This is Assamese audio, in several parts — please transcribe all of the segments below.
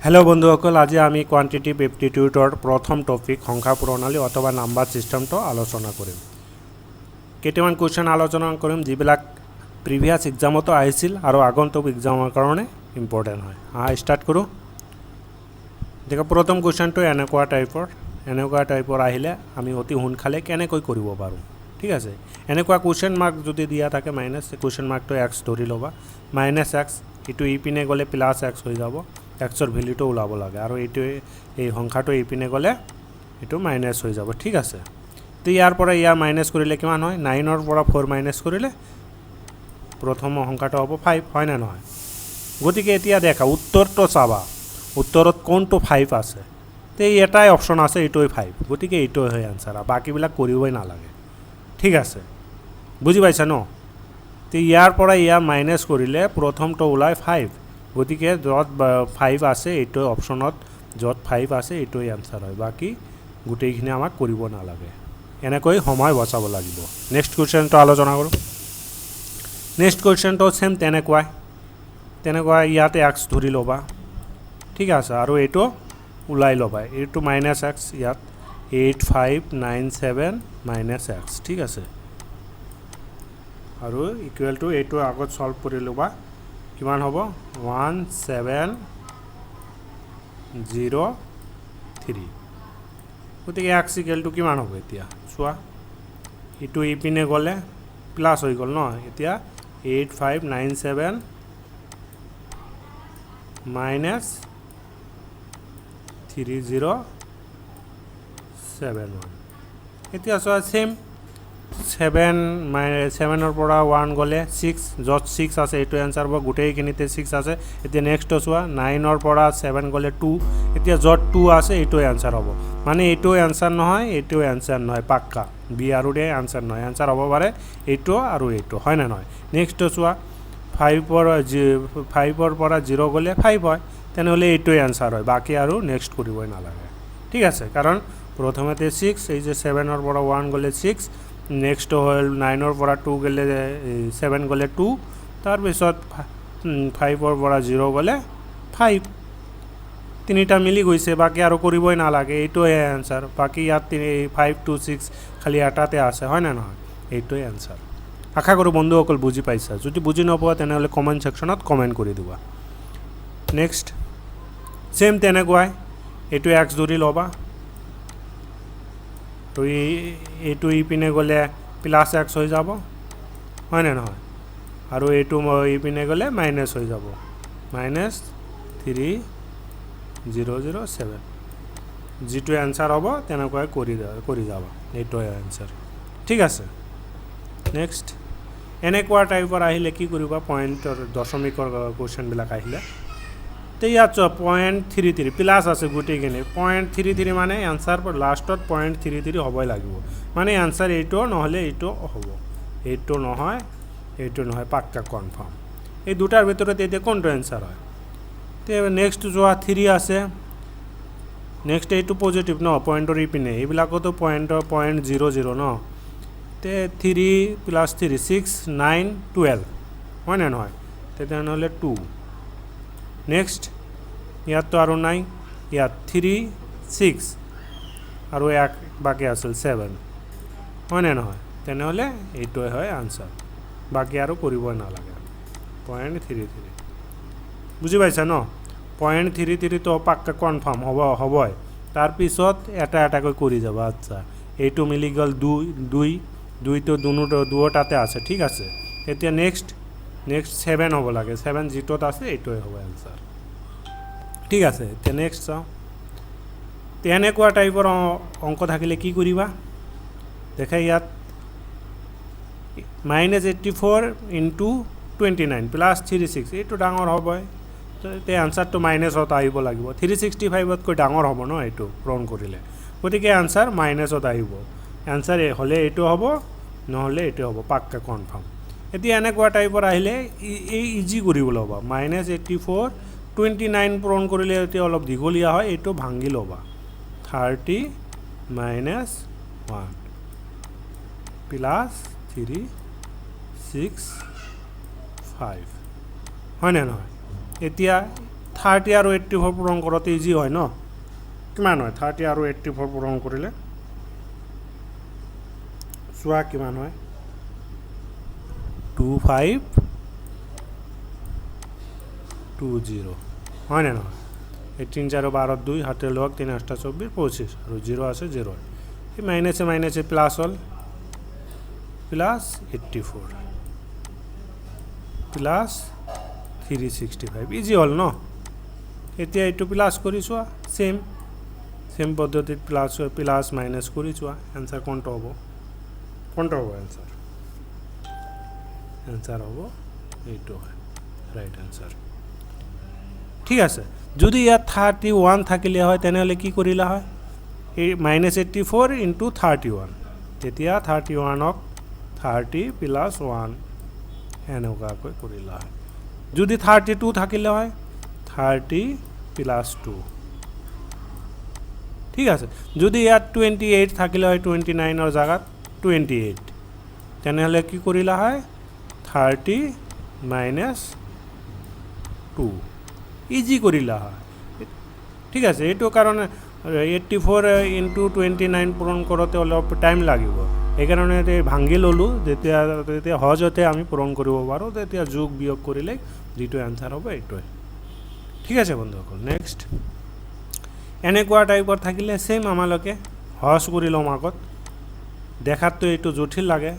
हेलो बंधुসকল আজি আমি কোয়ান্টিটিভ এপ্টিটিউডৰ প্ৰথম টপিক সংখ্যা প্ৰণালী অথবা নাম্বাৰ সিস্টেমটো আলোচনা কৰিম। কেইটামান কোৱেশ্চন আলোচনা কৰিম যিবিলাক প্ৰিভিয়াস এক্সামতো আহিছিল আৰু আগন্তুক এক্সামৰ কাৰণে ইম্পৰ্টেন্ট হয়। স্টাৰ্ট কৰো। দেখো প্ৰথম কোৱেশ্চনটো এনেকুৱা টাইপৰ আহিলে আমি অতি সোনকালে কেনেকৈ কৰিব পাৰো। ঠিক আছে, এনেকুৱা কোৱেশ্চন মাৰ্ক যদি দিয়া থাকে মাইনাস কোৱেশ্চন মাৰ্কটো x ধৰি লবা -x ইটো ইপিনে গলে +x হৈ যাব। एक्सर भैल्यूटा ओलाब लगे और ये संख्याटो इपिने गले ये माइनास हो जा। ठीक है, तो यार इया माइनास कर 9 पर 4 माइनास कर प्रथम संख्याटा हम 5 है ना नय। गति के देखा उत्तर तो चाबा उत्तर कौन तो 5 आसे तो एटाई अपशन आसे ये 5 गति के ये आंसर बाकीबिल नालागे। ठीक है, बुझी पाइसा न। तो यार इया माइनास कर प्रथम तो ओलाय 5 गति के जत 5 आसे ये अपशनत जत 5 आसे ये आंसर है बाकी गोटेखिनि आमाक करिब नालागे। एनेকৈ समय बचाब लागिब। नेक्स्ट क्वेश्चन तो आलोचना करूँ। नेक्स्ट क्वेश्चन तो सेम तेनेकुवा इयाते x धरि लबा। ठीक है, और ये ओलाई लबा ये -x इयात 8597 -x। ठीक है, और इकुअल टू ये आगत सल्व कर लबा किमान हबो 1703 गति के एक्स इक्वल टू किमान हबो एतिया चुआ इटु इपिने गले प्लस हो गल न एतिया 8597 माइनस 3071 एतिया चुआ सेम 7 पर 1 गले 6 जत 6 आसे ये आंसर हम गोटेखिनिते 6 आसे। इतना नेक्स्ट चुआ 9 पर 7 गले 2 इतना जत 2 आसे ये आंसर हम माने ये आंसर नहय ये आंसर नहय पक्का बी और डे आंसर नहय आंसर हम पारे ये और ये है ना नय। नेक्स्ट चुआ 5 पर 0 गले 5 है तेनहले ये आंसर है बाकी और नेक्स्ट करिबई नालागे। ठीक है, कारण प्रथमते 6 ये 7 पर 1 गले 6 नेक्स्ट हल 9 पर 2 गले 7 गले 2 तार पिছত 5 पर 0 गले 5 तीनिटा मिली गई बाकी और करिबई नालागे ये आंसर बाकी इतना 5 2 6 खाली एटाते आसे है ना नय ये आंसर। आशा करूँ बंधुসকল बुझी पाइसा जो बुझी नपा तेनहले कमेन्ट सेक्शनत कमेन्ट कर दिबा। नेक्स्ट सेम तेनेकुवाई ये एक्स धरि लबा तो ये इपिने गले +x हो जा है ना नय और ये इपिने गले माइनास हो जा -3007 जी आंसर हम तेनेकुवाई करि जाबा ये आंसर। ठीक है, नेक्स्ट एनेकुवा टाइपर आहिले कि करिबा पॉइंटर दशमिकर क्वेश्चनबिलाक आहिले तो इतना 0.33 प्लस आसे गोटेखिनि 0.33 माने आंसर पर लास्टत 0.33 हबई लगे माने आंसर ये नहले ये हम ये नहय पक्का कन्फार्म ये दुटार भितर कौन आंसर है। तो नेक्स्ट जो 3 आसे नेक्स्ट ये पजिटिव न पॉइंटर इपिने ये तो .00 न तो 3 + 3 6 9 12 है ना नय तेनहले 2 नेक्स्ट तो और नाई 3 6 और एक बाकी आसल 7 है ना नय तेनहले ये है आंसर बाकी और करिबई नालागे 0.33 बुझी पाइसा न 0.33 तो पक्का कन्फार्म हबई तार पिছত एटा एटाকৈ करि जाबा। अच्छा ये मिली गल 2 तो दुटाते आसे। ठीक है, एतिया नेक्स्ट 7 हम लगे 7 जिटत आसे ये हम आंसर। ठीक है, तो नेक्स्ट चाओ तेनेकुवा टाइपर अंक थाकिले कि करिबा देखा इयात -84 × 29 + 36 ये डाঙर हबय तो आंसर तो माइनासत आहिब लागिब 365 डाঙर हम न ये पूरण करिले गति के आंसर माइनासत आहिब आंसर हले ये हम नहले ये हम पक्का कन्फार्म। এতিয়া এনেকুৱা টাইপৰ আহিলে এই ইজি কৰিব ল'বা -84 29 পূৰণ কৰিলে এতিয়া অলপ দীঘলীয়া হয় এইটো ভাঙি ল'বা 30 - 1 +3 6 5 হয় না নহয় এতিয়া 30 আৰু 84 পূৰণ কৰোঁতে ইজি হয় ন কিমান হয় 30 আৰু 84 পূৰণ কৰিলে চোৱা কিমান হয় 2520 হয় নে নহয় এই 3 4 12 2 হাতে লওক 3 8 24 25 আৰু 0 আছে 0 এই মাইনাসে মাইনাসে প্লাস হল প্লাস 84 প্লাস 365 ইজি হল ন এতিয়া এইটো প্লাস কৰি চোৱা সেম পদ্ধতিত প্লাস মাইনাস কৰি চোৱা आंसर কোনটো হ'ব आंसर হ'ব এইটো হয় রাইট आंसर ঠিক আছে যদি ইয়াত 31 থাকিলে হয় তেনেহলে কি কৰিলা হয় এই -84 * 31 তেতিয়া 31 ক 30 + 1 এনেকুৱাকৈ কৰিলা হয় যদি 32 থাকিলে হয় 30 + 2 ঠিক আছে যদি ইয়াত 28 থাকিলে হয় 29 ৰ জায়গাত 28 তেনেহলে কি কৰিলা হয় 30 - 2 ইজি কৰিলা হয় ঠিক আছে এইটো কাৰণে 84 * 29 পূৰণ কৰোঁতে অলপ টাইম লাগিব এই কাৰণে ভাঙি ললো যেতিয়া সহজতে আমি পূৰণ কৰিব পাৰো তেতিয়া যোগ বিয়োগ কৰিলে যেটো आंसर হ'ব এইটোই ঠিক আছে বন্ধুসকল নেক্সট এনেকুৱা টাইপৰ থাকিলে সেম আমালকে সহজ কৰি লম আগত দেখাতটো এইটো জটিল লাগে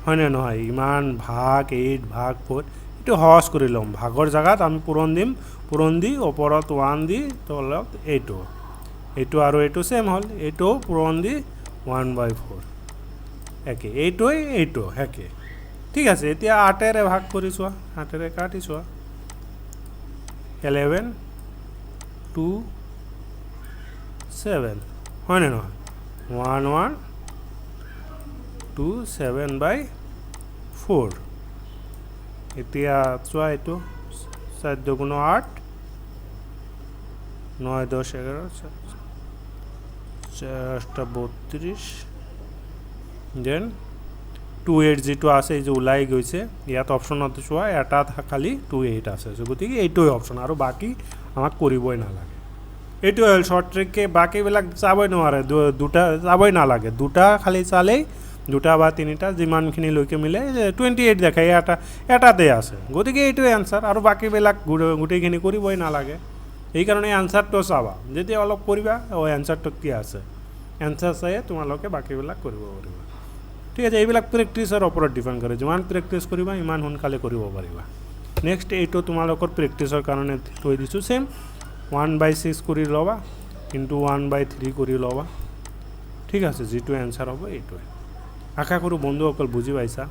হয় না নহয় ইমান ভাগ 8 ভাগ 4 এইটো সহজ কৰি লম ভাগৰ জায়গাত আমি পূৰণ দি ওপৰত 1 দি তলত এইটো আৰু এইটো সেম হল এইটো পূৰণ দি 1/4 একে এইটো একে ঠিক আছে এতিয়া 8 এৰে ভাগ কৰি চোৱা 8 এৰে কাটি চোৱা 11 2 7 হয় না নহয় 1 1 2 7/4 এতিয়া চোৱা এইটো 7 * 2 = 8 9 10 11 32 দেন 28 যেটো আছে এই যে ওলাই গৈছে ইয়াত অপচনত চোৱা এটা খালি 28 আছে গতিকে এইটোই অপচন আৰু বাকি আমাক কৰিবই নালাগে এইটো হল শৰ্ট ট্ৰিক বাকি বিলাক চাবই নোৱাৰে দুটা চাবই নালাগে দুটা খালি চালেই দুটা বা তিনিটা যিমানখিনি লৈকে মিলে 28 দেখাই এটাতে আছে গতিকে এইটোই आंसर আৰু বাকি বিলাক গুটেইখিনি কৰিবই নালাগে এই কাৰণে आंसरটো চাবা যেতিয়া অলপ কৰিবা ওই आंसरটো কি আছে आंसर চাই তোমালোকে বাকি বিলাক কৰিব পাৰিবা ঠিক আছে এইবিলাক প্ৰেক্টিছৰ ওপৰত ডিপেন্ড কৰে যিমান প্ৰেক্টিছ কৰিবা ইমান সোনকালে কৰিব পাৰিবা নেক্সট এইটো তোমালোকৰ প্ৰেক্টিছৰ কাৰণে থৈ দিছো সেম 1/6 কৰি লবা ইনটু 1/3 কৰি লবা ঠিক আছে যেটো आंसर হ'ব এইটোই আশা কৰো বন্ধুসকল বুজি পাইছা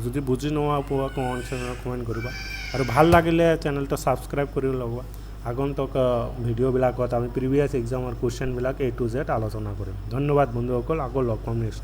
যদি বুজি নোৱা পোৱা কমেন্ট কৰিবা আৰু ভাল লাগিলে চেনেলটো সাবস্ক্ৰাইব কৰি লবা আগন্তুক ভিডিও বিলাকত আমি প্ৰিভিয়াস এক্সামৰ কোৱেশ্চন বিলাক A to Z আলোচনা কৰিম ধন্যবাদ বন্ধুসকল আকৌ লগ পাম নেক্সট